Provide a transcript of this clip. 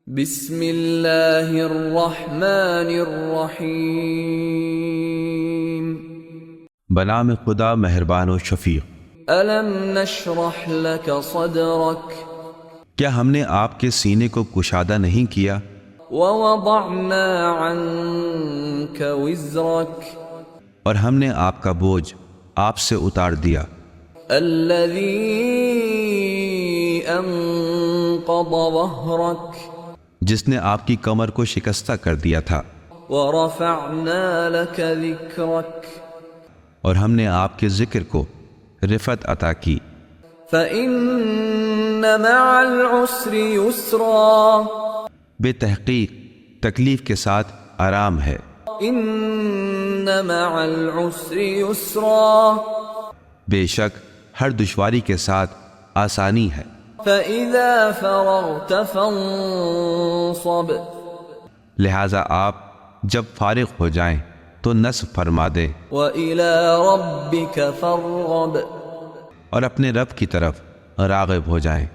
بسم اللہ الرحمن الرحیم بنام خدا مہربان و شفیق۔ الم نشرح لك صدرك کیا ہم نے آپ کے سینے کو کشادہ نہیں کیا؟ ووضعنا عنك وزرك اور ہم نے آپ کا بوجھ آپ سے اتار دیا، الذي انقض ظهرك جس نے آپ کی کمر کو شکستہ کر دیا تھا، ورفعنا لك ذكرك اور ہم نے آپ کے ذکر کو رفعت عطا کی۔ فإن مع العسر يسرا بے تحقیق تکلیف کے ساتھ آرام ہے، ان مع العسر يسرا بے شک ہر دشواری کے ساتھ آسانی ہے۔ فإذا فرغت فانصب لہٰذا آپ جب فارغ ہو جائیں تو نصب فرما دیں وإلى ربك فارغب اور اپنے رب کی طرف راغب ہو جائیں۔